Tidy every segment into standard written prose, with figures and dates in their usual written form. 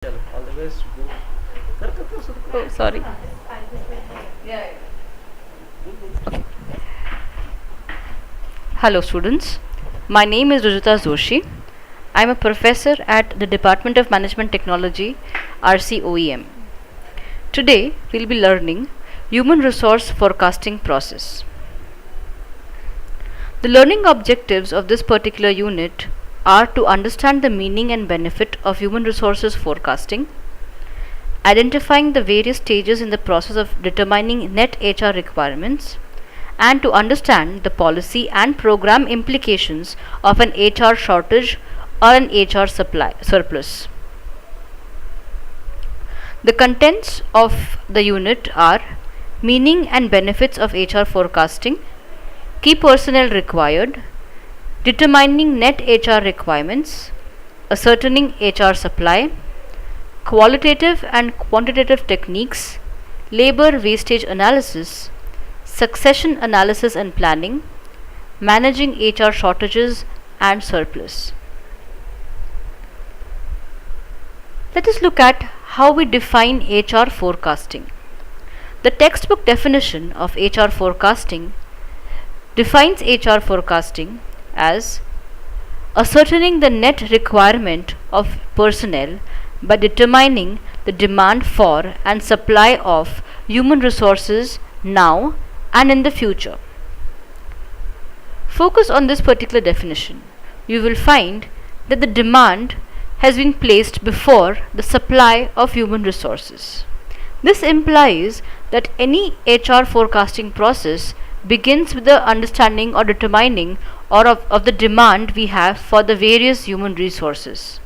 चलो all the best गो कर कर Oh, sorry. Okay. Hello, students. My name is Rujita Joshi. I am a professor at the Department of Management Technology, RCOEM. Today, we'll be learning Human Resource Forecasting Process. The learning objectives of this particular unit are to understand the meaning and benefit of human resources forecasting, identifying the various stages in the process of determining net HR requirements, and to understand the policy and program implications of an HR shortage or an HR supply surplus. The contents of the unit are meaning and benefits of HR forecasting, key personnel required, determining net HR requirements, ascertaining HR supply, qualitative and quantitative techniques, labor wastage analysis, succession analysis and planning, managing HR shortages and surplus. Let us look at how we define HR forecasting. The textbook definition of HR forecasting defines HR forecasting as ascertaining the net requirement of personnel by determining the demand for and supply of human resources now and in the future. Focus on this particular definition. You will find that the demand has been placed before the supply of human resources. This implies that any HR forecasting process begins with the understanding or determining of the demand we have for the various human resources.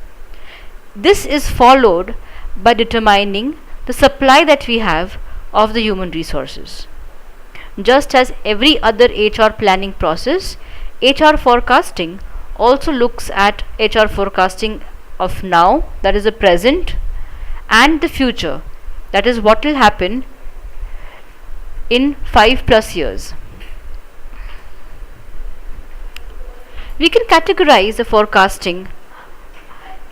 This is followed by determining the supply that we have of the human resources. Just as every other HR planning process, HR forecasting also looks at HR forecasting of now, that is the present, and the future, that is what will happen in 5+ years. We can categorize the forecasting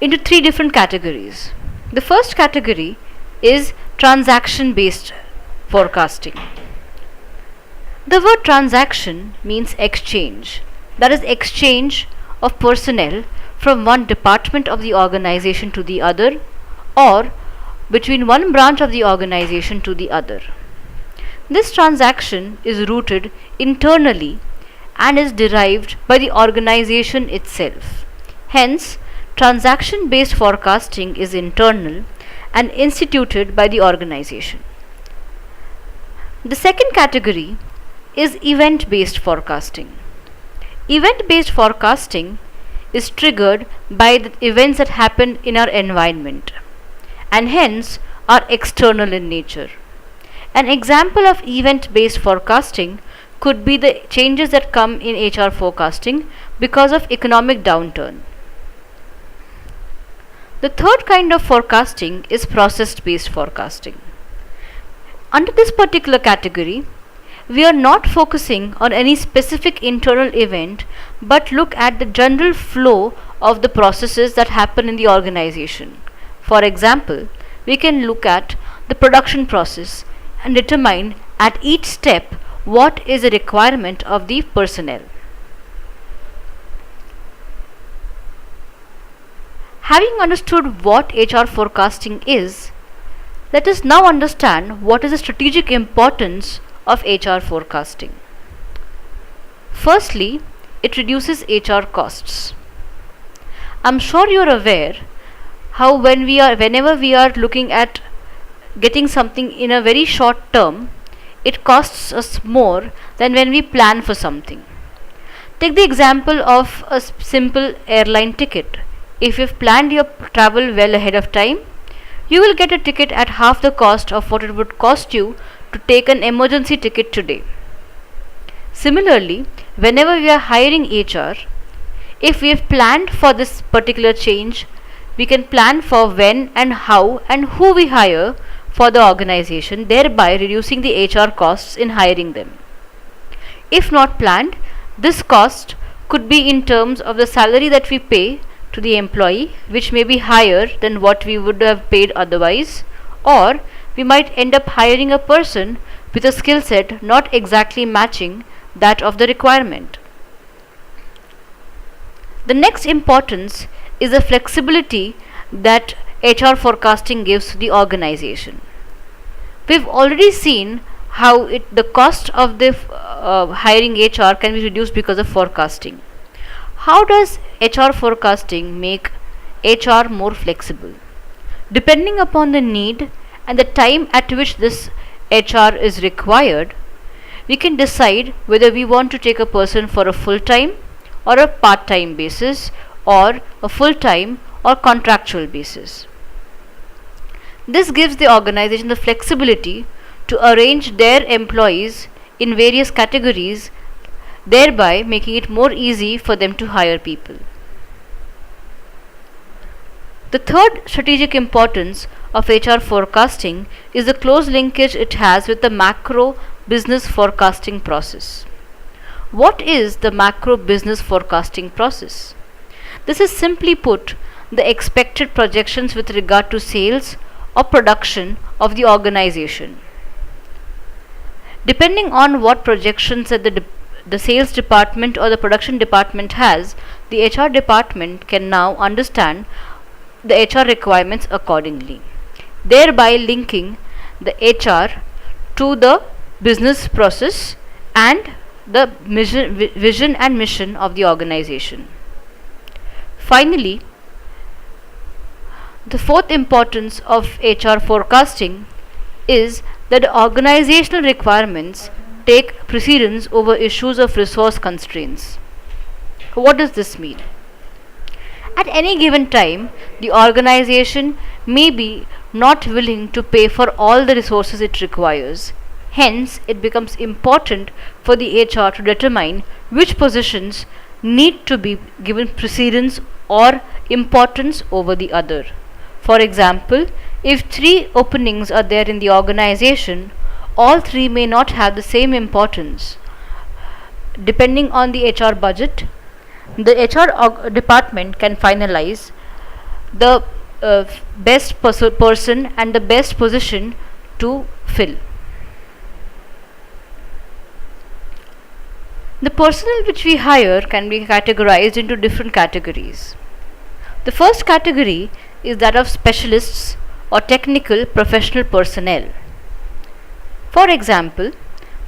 into three different categories. The first category is transaction based forecasting. The word transaction means exchange, that is, exchange of personnel from one department of the organization to the other, or between one branch of the organization to the other. This transaction is rooted internally and is derived by the organization itself. Hence, transaction based forecasting is internal and instituted by the organization. The second category is event based forecasting. Event based forecasting is triggered by the events that happen in our environment and hence are external in nature. An example of event based forecasting could be the changes that come in HR forecasting because of economic downturn. The third kind of forecasting is process based forecasting. Under this particular category, we are not focusing on any specific internal event but look at the general flow of the processes that happen in the organization. For example, we can look at the production process and determine at each step what is the requirement of the personnel. Having understood what HR forecasting is, let us now understand what is the strategic importance of HR forecasting. Firstly, it reduces HR costs. I'm sure you're aware how whenever we are looking at getting something in a very short term, it costs us more than when we plan for something. Take the example of a simple airline ticket. If you've planned your travel well ahead of time, you will get a ticket at half the cost of what it would cost you to take an emergency ticket today. Similarly, whenever we are hiring HR, if we have planned for this particular change, we can plan for when and how and who we hire for the organization, thereby reducing the HR costs in hiring them. If not planned, this cost could be in terms of the salary that we pay to the employee, which may be higher than what we would have paid otherwise, or we might end up hiring a person with a skill set not exactly matching that of the requirement. The next importance is the flexibility that HR forecasting gives to the organization. We've already seen how the cost of the hiring HR can be reduced because of forecasting. How does HR forecasting make HR more flexible? Depending upon the need and the time at which this HR is required, we can decide whether we want to take a person for a full time or a part time basis, or a full time or contractual basis. This gives the organization the flexibility to arrange their employees in various categories, thereby making it more easy for them to hire people. The third strategic importance of HR forecasting is the close linkage it has with the macro business forecasting process. What is the macro business forecasting process? This is simply put the expected projections with regard to sales or production of the organization. Depending on what projections that the sales department or the production department has, the HR department can now understand the HR requirements accordingly, thereby linking the HR to the business process and the vision and mission of the organization. Finally, the fourth importance of HR forecasting is that the organizational requirements take precedence over issues of resource constraints. What does this mean? At any given time, the organization may be not willing to pay for all the resources it requires. Hence, it becomes important for the HR to determine which positions need to be given precedence or importance over the other. For example, if 3 openings are there in the organization, all 3 may not have the same importance. Depending on the HR budget, the HR department can finalize the best person and the best position to fill. The personnel which we hire can be categorized into different categories. The first category is that of specialists or technical professional personnel. For example,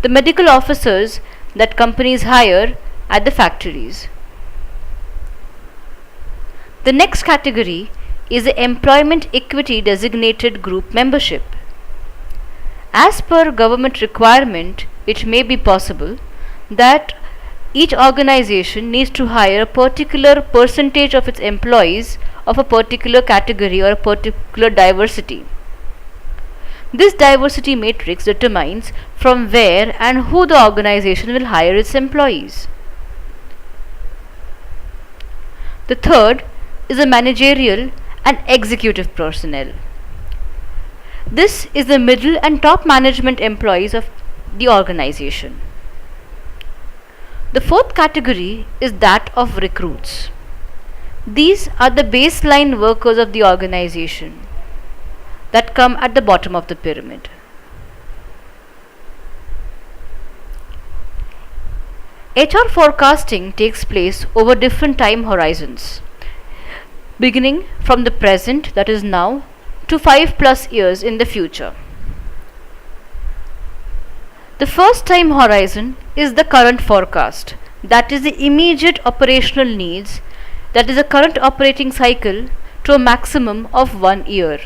the medical officers that companies hire at the factories. The next category is the employment equity designated group membership. As per government requirement, it may be possible that each organization needs to hire a particular percentage of its employees of a particular category or a particular diversity. This diversity matrix determines from where and who the organization will hire its employees. The third is the managerial and executive personnel. This is the middle and top management employees of the organization. The fourth category is that of recruits. These are the baseline workers of the organization that come at the bottom of the pyramid. HR forecasting takes place over different time horizons, beginning from the present, that is now, to 5+ years in the future. The first time horizon is the current forecast, that is the immediate operational needs, that is the current operating cycle to a maximum of 1 year.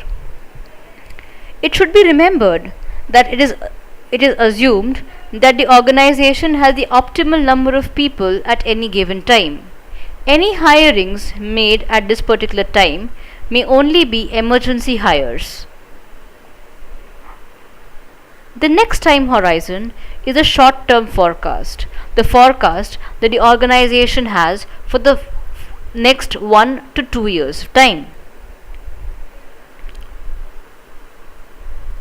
It should be remembered that it is assumed that the organization has the optimal number of people at any given time. Any hirings made at this particular time may only be emergency hires. The next time horizon is a short-term forecast, the forecast that the organization has for the next 1 to 2 years of time.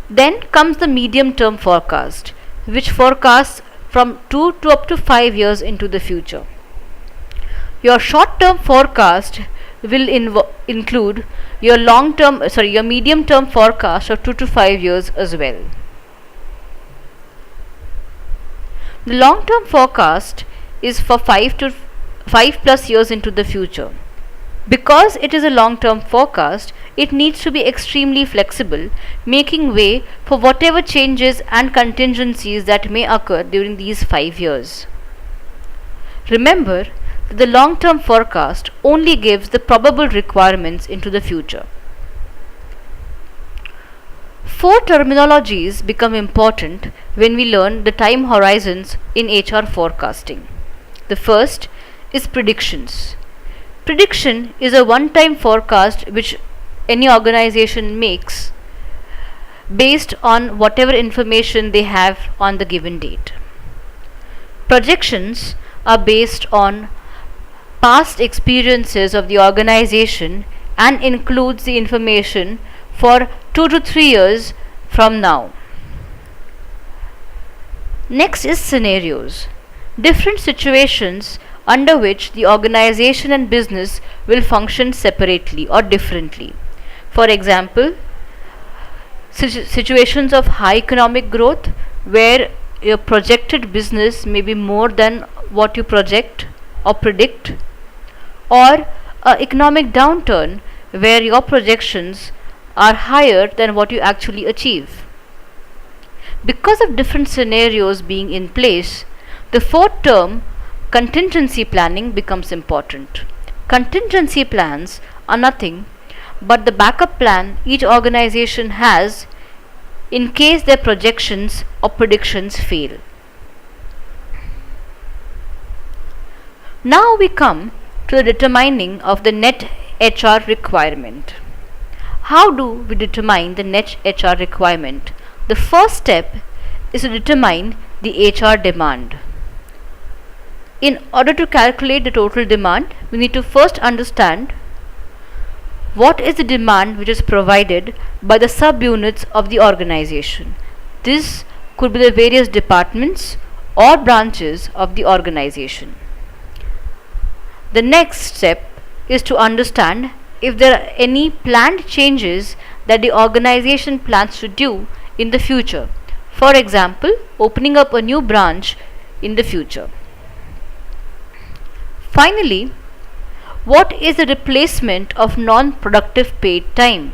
Then comes the medium-term forecast, which forecasts from 2 to up to 5 years into the future. Your short-term forecast will include your your medium term forecast of 2 to 5 years as well. The long term forecast is for 5 plus years into the future. Because it is a long term forecast, it needs to be extremely flexible, making way for whatever changes and contingencies that may occur during these 5 years. Remember that the long term forecast only gives the probable requirements into the future. 4 terminologies become important when we learn the time horizons in HR forecasting. The first is predictions. Prediction is a one-time forecast which any organization makes based on whatever information they have on the given date. Projections are based on past experiences of the organization and includes the information for 2 to 3 years from now. Next is scenarios. Different situations under which the organization and business will function separately or differently. For example, situations of high economic growth where your projected business may be more than what you project or predict, or an economic downturn where your projections are higher than what you actually achieve. Because of different scenarios being in place, the fourth term, contingency planning, becomes important. Contingency plans are nothing but the backup plan each organization has in case their projections or predictions fail. Now we come to the determining of the net HR requirement. How do we determine the net HR requirement? The first step is to determine the HR demand. In order to calculate the total demand, we need to first understand what is the demand which is provided by the subunits of the organization. This could be the various departments or branches of the organization. The next step is to understand if there are any planned changes that the organization plans to do in the future. For example, opening up a new branch in the future. Finally, what is the replacement of non-productive paid time?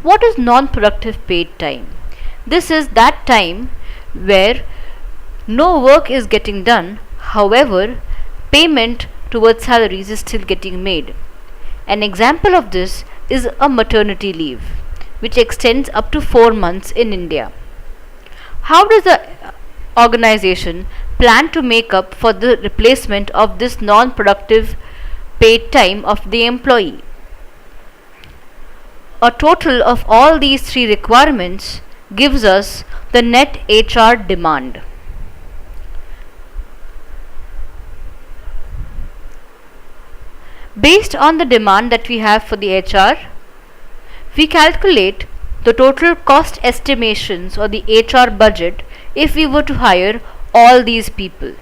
What is non-productive paid time? This is that time where no work is getting done, however, payment towards salaries is still getting made. An example of this is a maternity leave, which extends up to 4 months in India. How does the organization plan to make up for the replacement of this non-productive paid time of the employee? A total of all these 3 requirements gives us the net HR demand. Based on the demand that we have for the HR, we calculate the total cost estimations or the HR budget if we were to hire all these people.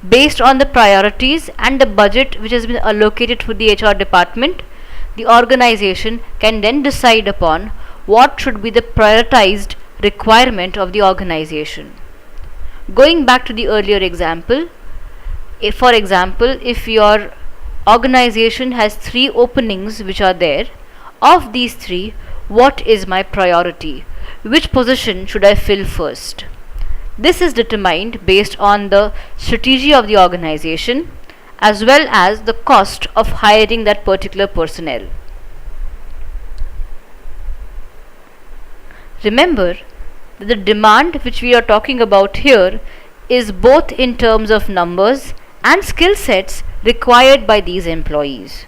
Based on the priorities and the budget which has been allocated for the HR department, the organization can then decide upon what should be the prioritized requirement of the organization. Going back to the earlier example, if your organization has 3 openings which are there, of these 3, what is my priority? Which position should I fill first? This is determined based on the strategy of the organization as well as the cost of hiring that particular personnel. Remember that the demand which we are talking about here is both in terms of numbers and skill sets required by these employees.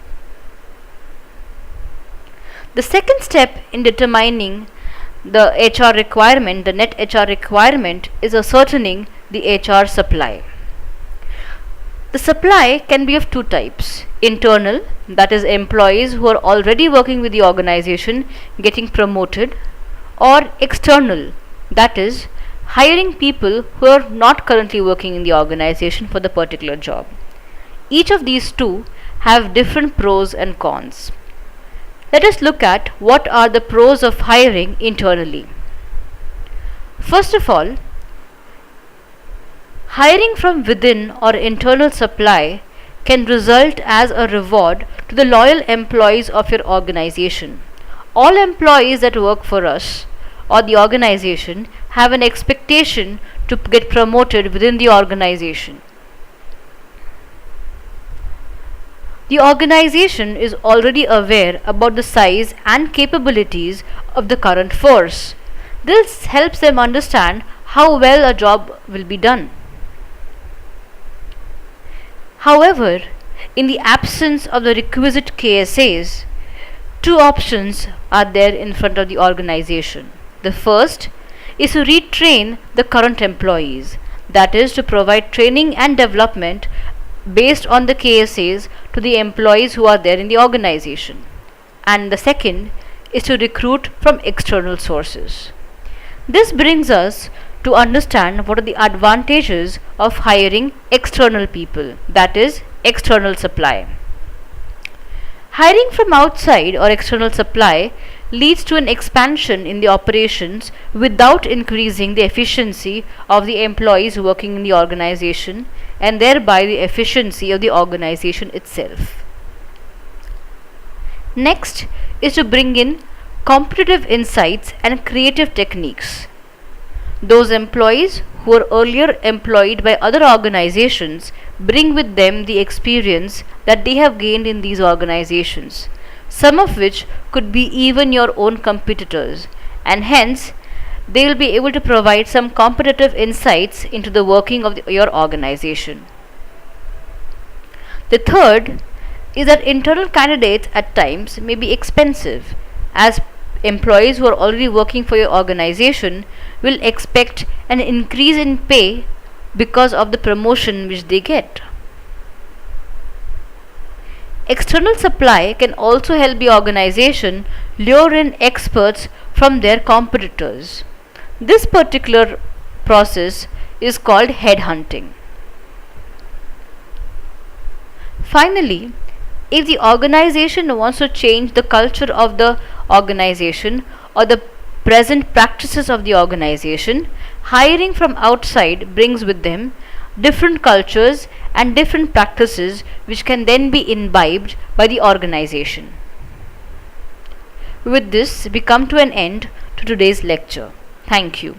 The second step in determining the HR requirement, the net HR requirement, is ascertaining the HR supply. The supply can be of 2 types: internal, that is employees who are already working with the organization getting promoted, or external, that is hiring people who are not currently working in the organization for the particular job. Each of these 2 have different pros and cons. Let us look at what are the pros of hiring internally. First of all, hiring from within or internal supply can result as a reward to the loyal employees of your organization. All employees that work for us or the organization have an expectation to get promoted within the organization. The organization is already aware about the size and capabilities of the current force. This helps them understand how well a job will be done. However, in the absence of the requisite KSAs, two options are there in front of the organization. The first is to retrain the current employees, that is, to provide training and development based on the KSAs to the employees who are there in the organization. And the second is to recruit from external sources. This brings us to understand what are the advantages of hiring external people, that is, external supply. Hiring from outside or external supply leads to an expansion in the operations without increasing the efficiency of the employees working in the organization and thereby the efficiency of the organization itself. Next is to bring in competitive insights and creative techniques. Those employees who were earlier employed by other organizations bring with them the experience that they have gained in these organizations, some of which could be even your own competitors, and hence they will be able to provide some competitive insights into the working of your organization. The third is that internal candidates at times may be expensive, as employees who are already working for your organization will expect an increase in pay because of the promotion which they get. External supply can also help the organization lure in experts from their competitors. This particular process is called headhunting. Finally, if the organization wants to change the culture of the organization or the present practices of the organization, hiring from outside brings with them different cultures and different practices which can then be imbibed by the organization. With this, we come to an end to today's lecture. Thank you.